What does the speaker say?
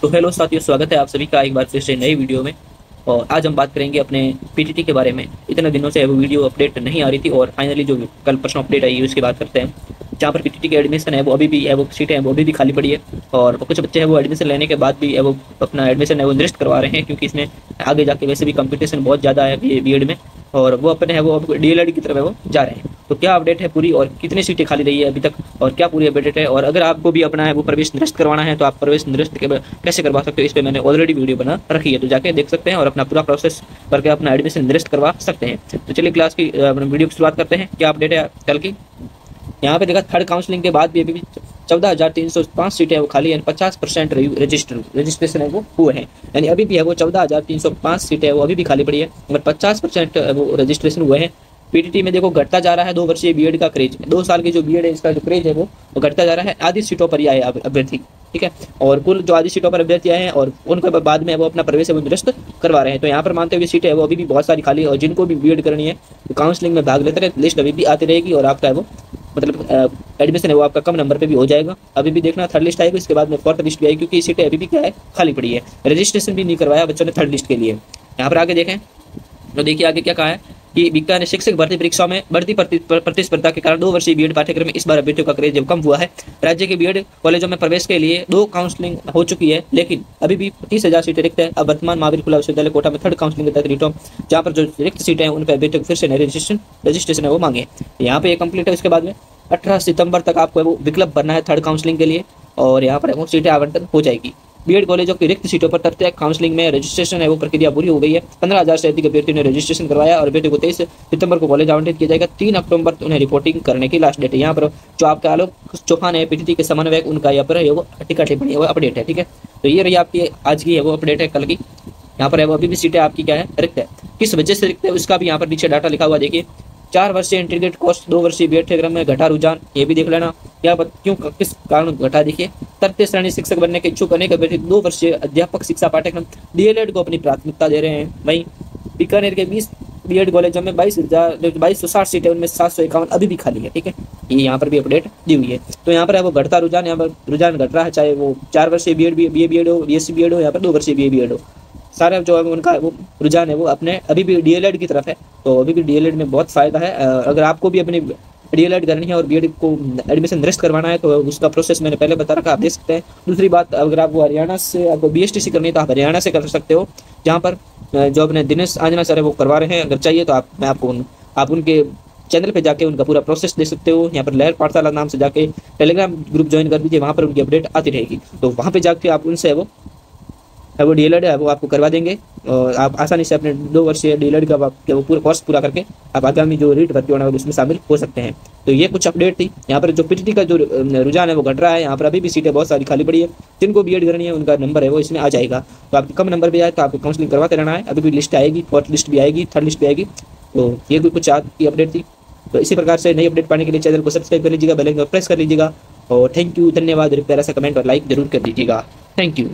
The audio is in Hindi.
तो हेलो साथियों, स्वागत है आप सभी का एक बार फिर से नई वीडियो में। और आज हम बात करेंगे अपने पीटीटी के बारे में। इतने दिनों से वो वीडियो अपडेट नहीं आ रही थी और फाइनली जो कल परसों अपडेट आई है उसकी बात करते हैं। जहाँ पर पीटीटी की एडमिशन है वो अभी भी है, वो सीटें हैं वो अभी भी खाली पड़ी है। और कुछ बच्चे हैं वो एडमिशन लेने के बाद भी है वो अपना एडमिशन है वो निरस्त करवा रहे हैं, क्योंकि इसमें आगे जाके वैसे भी कंपटीशन बहुत ज़्यादा है बीएड में। और वो अपने है वो डीएलएड की तरफ है वो जा रहे हैं। तो क्या अपडेट है पूरी, और कितनी सीटें खाली रही है अभी तक, और क्या पूरी अपडेट है, और अगर आपको भी अपना है वो प्रवेश निरस्त करवाना है तो आप प्रवेश निरस्त कैसे करवा सकते हो, इस पर मैंने ऑलरेडी वीडियो बना रखी है, तो जाके देख सकते हैं और अपना पूरा प्रोसेस करके अपना एडमिशन निरस्त करवा सकते हैं। तो चलिए क्लास की वीडियो की शुरुआत करते हैं। क्या अपडेट है कल की। यहाँ पे देखा थर्ड काउंसलिंग के बाद भी अभी भी 14,305 सीटें वो खाली, यानी 50% रजिस्ट्रेशन है वो हुए हैं। यानी अभी भी है वो 14,305 सीटें वो अभी भी खाली पड़ी है, मगर 50% वो रजिस्ट्रेशन हुए हैं। पीटीटी में देखो घटता जा रहा है 2 वर्षीय बीएड का क्रेज, 2 साल की जो बीएड है इसका जो क्रेज है वो घटता जा रहा है। आधी सीटों पर ही आए अभ्यर्थी, ठीक है। और कुल जो आधी सीटों पर अभ्यर्थी आए हैं और उनके बाद में वो अपना प्रवेश है वो निरस्त करवा रहे हैं। तो यहाँ पर मानते हुए सीटें है वो अभी भी बहुत सारी खाली है, और जिनको भी बीएड करनी है तो काउंसलिंग में भाग लेते रहे, लिस्ट अभी भी आती रहेगी और आपका है वो मतलब एडमिशन है वो आपका कम नंबर पे भी हो जाएगा। अभी भी देखना थर्ड लिस्ट आएगी, इसके बाद में फोर्थ लिस्ट भी आएगी, क्योंकि सीटें अभी भी क्या है खाली पड़ी है। रजिस्ट्रेशन भी नहीं करवाया बच्चों ने थर्ड लिस्ट के लिए। यहाँ पर आगे देखें तो देखिए आगे क्या कहा है कि बीकानेर शिक्षक भर्ती परीक्षा में बढ़ती प्रतिस्पर्धा के कारण 2 वर्षीय बीएड पाठ्यक्रम में इस बार अभ्यर्थियों का क्रेज कम हुआ है। राज्य के बीएड कॉलेजों में प्रवेश के लिए 2 काउंसलिंग हो चुकी है, लेकिन अभी भी 30,000 सीटें रिक्त है। अब वर्तमान महावीर खुला विश्वविद्यालय कोटा में थर्ड काउंसलिंग के तहत रीटों जहाँ पर जो रिक्त सीटें हैं उन पर अभ्यर्थियों फिर से नए रजिस्ट्रेशन है वो मांगे। यहाँ पे ये कंप्लीट है। उसके बाद में 18 सितंबर तक आपको वो विकल्प भरना है थर्ड काउंसलिंग के लिए, और यहाँ पर वो सीटें आवंटन हो जाएगी। बीएड कॉलेजों की रिक्त सीटों पर तृतीय काउंसलिंग में रजिस्ट्रेशन है वो प्रक्रिया पूरी हो गई है। 15,000 से अधिक अभ्यर्थियों ने रजिस्ट्रेशन करवाया और अभ्यर्थियों को 23 सितंबर को कॉलेज आवंटित किया जाएगा। 3 अक्टूबर उन्हें रिपोर्टिंग करने की लास्ट डेट है। यहाँ पर जो आपका आलोक चौहान है पीटीटी के समन्वयक, उनका यहाँ पर है वो टिकट टिप्पणी वो अपडेट है, ठीक है। तो ये रही आपकी आज की है वो अपडेट है कल की। यहाँ पर है वो अभी भी सीटें आपकी क्या है रिक्त है, किस वजह से रिक्त है उसका भी यहाँ पर नीचे डाटा लिखा हुआ देखिए। 4 वर्षीय इंटीग्रेटेड कोर्स 2 वर्षीय बीएड पाठ्यक्रम में घटा रुझान, ये भी देख लेना यहाँ पर क्यों किस कारण घटा। देखिए तृतीय श्रेणी शिक्षक बनने के इच्छुक अनेक अभ्यर्थी 2 वर्षीय अध्यापक शिक्षा पाठ्यक्रम डीएलएड को अपनी प्राथमिकता दे रहे हैं। वहीं बीकानेर के 20 बीएड कॉलेजों में 22,60 सीटें, उनमें 751 अभी भी खाली है, ठीक है। ये यहाँ पर भी अपडेट दी हुई है। तो यहाँ पर है वो घटता रुझान, यहाँ पर रुझान घट रहा है, चाहे वो 4 वर्षीय बीएड हो, बीएससी बीएड हो, यहाँ पर 2 वर्षीय बीएड हो, सारा जो है उनका वो रुझान है वो अपने अभी भी डीएलएड की तरफ है। तो अभी भी डीएलएड में बहुत फायदा है। अगर आपको भी अपनी डीएलएड करनी है और बीएड को एडमिशन निरस्त करवाना है तो उसका प्रोसेस मैंने पहले बता रखा, आप देख सकते हैं। दूसरी बात, अगर आपको हरियाणा से आपको बीएसटीसी करनी है तो आप हरियाणा से कर सकते हो, जहाँ पर जो अपने दिनेश आंजना सर है वो करवा रहे हैं। अगर चाहिए तो आप उनके चैनल पे जाके उनका पूरा प्रोसेस देख सकते हो। यहाँ पर लहर पाठशाला नाम से जाके टेलीग्राम ग्रुप ज्वाइन कर दीजिए, वहाँ पर उनकी अपडेट आती रहेगी। तो वहाँ पे जाके आप उनसे वो डीएलएड है वो आपको करवा देंगे, और आप आसानी से अपने 2 वर्षीय डीएलएड का वो पूरा कोर्स पूरा करके आप आगामी जो रीट भर्ती होना है उसमें शामिल हो सकते हैं। तो ये कुछ अपडेट थी। यहाँ पर जो पीटीटी का जो रुझान है वो घट रहा है। यहाँ पर अभी भी सीटें बहुत सारी खाली पड़ी है, जिनको बीएड करनी है उनका नंबर है वो इसमें आ जाएगा। तो आपके कम नंबर पे आए तो आपको काउंसलिंग करवाते रहना है। अभी भी लिस्ट आएगी, फोर्थ लिस्ट भी आएगी, थर्ड लिस्ट भी आएगी। तो ये कुछ आज की अपडेट थी। तो इसी प्रकार से नई अपडेट पाने के लिए चैनल को सब्सक्राइब कर लीजिएगा, बेल आइकन प्रेस कर लीजिएगा, और थैंक यू, धन्यवाद। प्यारा सा कमेंट और लाइक जरूर कर दीजिएगा। Thank you.